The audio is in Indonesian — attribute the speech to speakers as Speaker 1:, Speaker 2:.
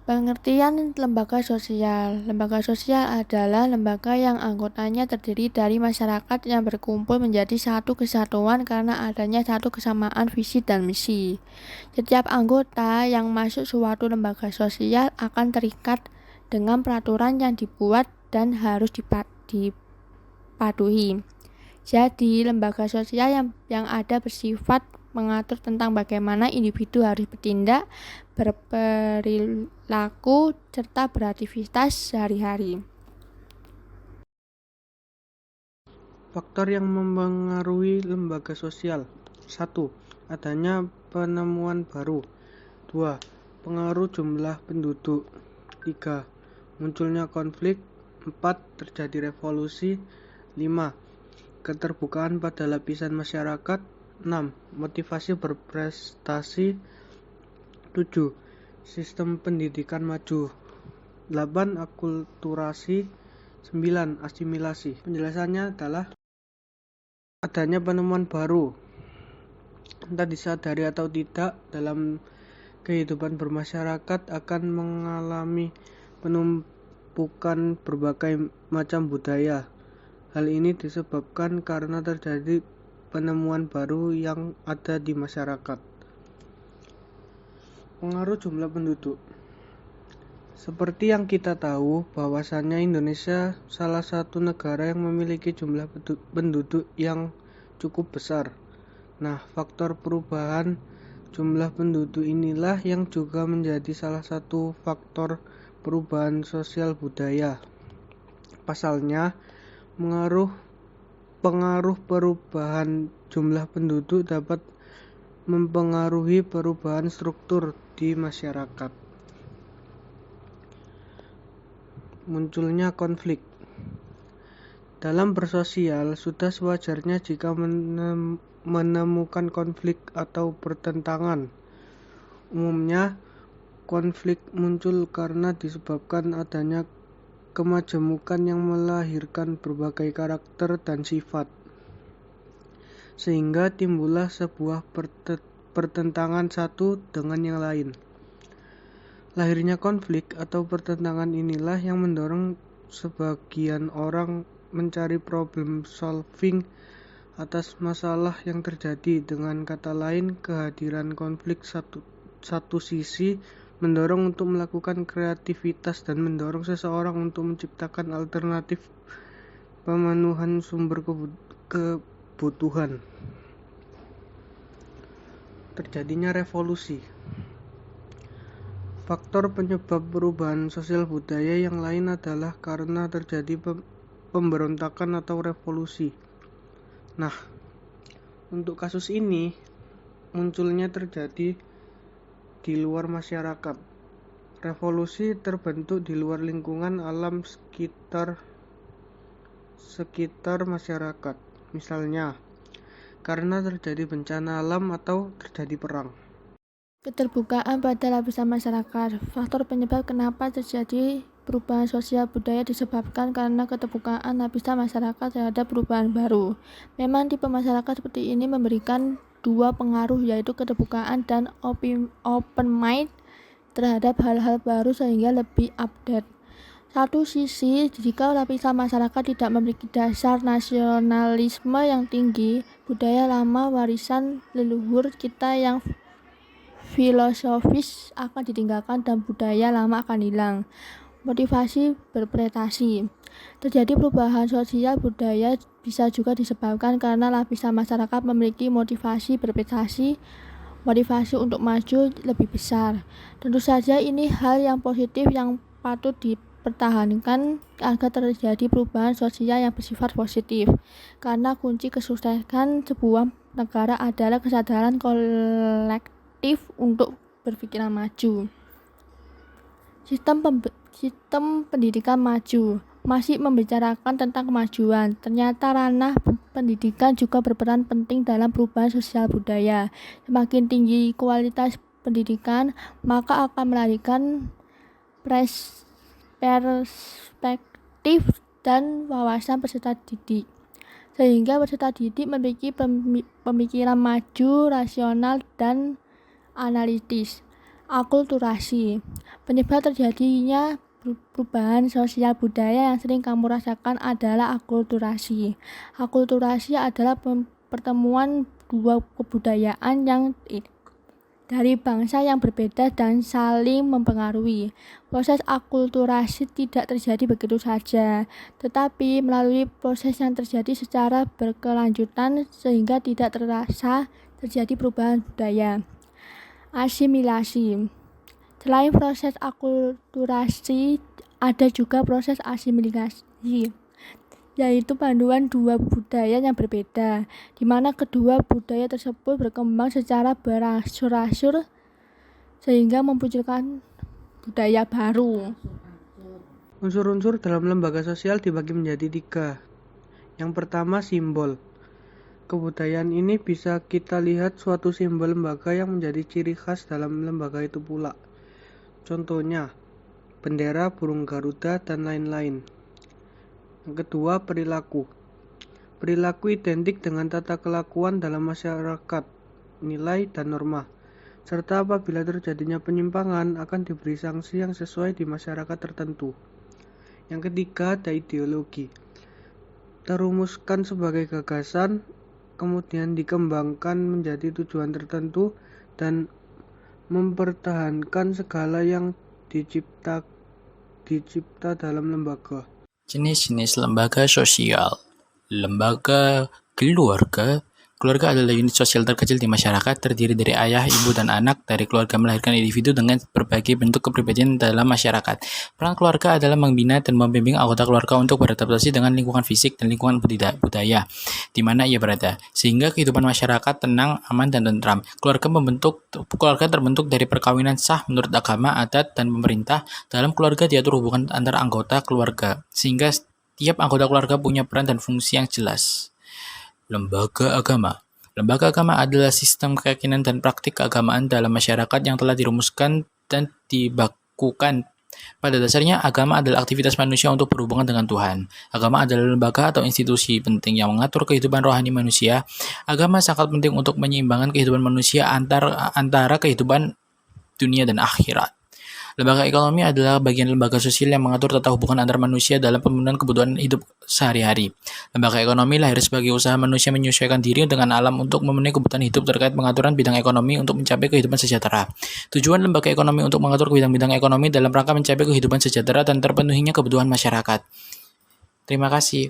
Speaker 1: Pengertian lembaga sosial. Lembaga sosial adalah lembaga yang anggotanya terdiri dari masyarakat yang berkumpul menjadi satu kesatuan karena adanya satu kesamaan visi dan misi. Setiap anggota yang masuk suatu lembaga sosial akan terikat dengan peraturan yang dibuat dan harus dipatuhi. Jadi, lembaga sosial yang ada bersifat mengatur tentang bagaimana individu harus bertindak, berperilaku, serta beraktivitas sehari-hari.
Speaker 2: Faktor yang mempengaruhi lembaga sosial. 1. Adanya penemuan baru. 2. Pengaruh jumlah penduduk. 3. Munculnya konflik. 4. Terjadi revolusi. 5. Keterbukaan pada lapisan masyarakat. 6. Motivasi berprestasi. 7. Sistem pendidikan maju. 8. Akulturasi. 9. Asimilasi. Penjelasannya adalah adanya penemuan baru, entah disadari atau tidak, dalam kehidupan bermasyarakat akan mengalami penumpukan berbagai macam budaya. Hal ini disebabkan karena terjadi penemuan baru yang ada di masyarakat. Pengaruh jumlah penduduk. Seperti yang kita tahu, bahwasannya Indonesia salah satu negara yang memiliki jumlah penduduk yang cukup besar. Nah, faktor perubahan jumlah penduduk inilah yang juga menjadi salah satu faktor perubahan sosial budaya. Pasalnya, pengaruh perubahan jumlah penduduk dapat mempengaruhi perubahan struktur di masyarakat. Munculnya konflik. Dalam bersosial, sudah sewajarnya jika menemukan konflik atau pertentangan. Umumnya, konflik muncul karena disebabkan adanya kemajemukan yang melahirkan berbagai karakter dan sifat, sehingga timbullah sebuah pertentangan satu dengan yang lain. Lahirnya konflik atau pertentangan inilah yang mendorong sebagian orang mencari problem solving atas masalah yang terjadi. Dengan kata lain, kehadiran konflik satu sisi mendorong untuk melakukan kreativitas dan mendorong seseorang untuk menciptakan alternatif pemenuhan sumber kebutuhan. Terjadinya revolusi. Faktor penyebab perubahan sosial budaya yang lain adalah karena terjadi pemberontakan atau revolusi. Nah, untuk kasus ini munculnya terjadi di luar masyarakat. Revolusi terbentuk di luar lingkungan alam sekitar masyarakat. Misalnya, karena terjadi bencana alam atau terjadi perang.
Speaker 1: Keterbukaan pada lapisan masyarakat. Faktor penyebab kenapa terjadi perubahan sosial budaya disebabkan karena keterbukaan lapisan masyarakat terhadap perubahan baru. Memang tipe masyarakat seperti ini memberikan dua pengaruh, yaitu keterbukaan dan open mind terhadap hal-hal baru sehingga lebih update. Satu sisi, jika lapisan masyarakat tidak memiliki dasar nasionalisme yang tinggi, budaya lama warisan leluhur kita yang filosofis akan ditinggalkan dan budaya lama akan hilang. Motivasi berprestasi. Terjadi perubahan sosial budaya bisa juga disebabkan karena lapisan masyarakat memiliki motivasi berprestasi, motivasi untuk maju lebih besar. Tentu saja ini hal yang positif yang patut dipertahankan agar terjadi perubahan sosial yang bersifat positif. Karena kunci kesuksesan sebuah negara adalah kesadaran kolektif untuk berpikiran maju. Sistem pendidikan maju masih membicarakan tentang kemajuan. Ternyata ranah pendidikan juga berperan penting dalam perubahan sosial budaya. Semakin tinggi kualitas pendidikan, maka akan melahirkan perspektif dan wawasan peserta didik, sehingga peserta didik memiliki pemikiran maju, rasional, dan analitis. Akulturasi. Penyebab terjadinya perubahan sosial budaya yang sering kamu rasakan adalah akulturasi. Akulturasi adalah pertemuan dua kebudayaan yang dari bangsa yang berbeda dan saling mempengaruhi. Proses akulturasi tidak terjadi begitu saja, tetapi melalui proses yang terjadi secara berkelanjutan sehingga tidak terasa terjadi perubahan budaya. Asimilasi. Selain proses akulturasi, ada juga proses asimilasi, yaitu paduan dua budaya yang berbeda, di mana kedua budaya tersebut berkembang secara berangsur-angsur sehingga memunculkan budaya baru.
Speaker 2: Unsur-unsur dalam lembaga sosial dibagi menjadi 3. Yang pertama, simbol. Kebudayaan ini bisa kita lihat suatu simbol lembaga yang menjadi ciri khas dalam lembaga itu pula. Contohnya, bendera, burung garuda, dan lain-lain. Yang kedua, perilaku. Perilaku identik dengan tata kelakuan dalam masyarakat, nilai dan norma, serta apabila terjadinya penyimpangan akan diberi sanksi yang sesuai di masyarakat tertentu. Yang ketiga, ada ideologi. Terumuskan sebagai gagasan, kemudian dikembangkan menjadi tujuan tertentu dan mempertahankan segala yang dicipta dalam lembaga.
Speaker 3: Jenis-jenis lembaga sosial. Lembaga keluarga. Keluarga adalah unit sosial terkecil di masyarakat, terdiri dari ayah, ibu, dan anak. Dari keluarga melahirkan individu dengan berbagai bentuk kepribadian dalam masyarakat. Peran keluarga adalah membina dan membimbing anggota keluarga untuk beradaptasi dengan lingkungan fisik dan lingkungan budaya di mana ia berada, sehingga kehidupan masyarakat tenang, aman, dan tentram. Keluarga terbentuk dari perkawinan sah menurut agama, adat, dan pemerintah. Dalam keluarga diatur hubungan antar anggota keluarga, sehingga setiap anggota keluarga punya peran dan fungsi yang jelas. Lembaga agama. Lembaga agama adalah sistem keyakinan dan praktik keagamaan dalam masyarakat yang telah dirumuskan dan dibakukan. Pada dasarnya, agama adalah aktivitas manusia untuk berhubungan dengan Tuhan. Agama adalah lembaga atau institusi penting yang mengatur kehidupan rohani manusia. Agama sangat penting untuk menyeimbangkan kehidupan manusia antara kehidupan dunia dan akhirat. Lembaga ekonomi adalah bagian lembaga sosial yang mengatur tata hubungan antar manusia dalam pemenuhan kebutuhan hidup sehari-hari. Lembaga ekonomi lahir sebagai usaha manusia menyesuaikan diri dengan alam untuk memenuhi kebutuhan hidup terkait pengaturan bidang ekonomi untuk mencapai kehidupan sejahtera. Tujuan lembaga ekonomi untuk mengatur bidang-bidang ekonomi dalam rangka mencapai kehidupan sejahtera dan terpenuhinya kebutuhan masyarakat. Terima kasih.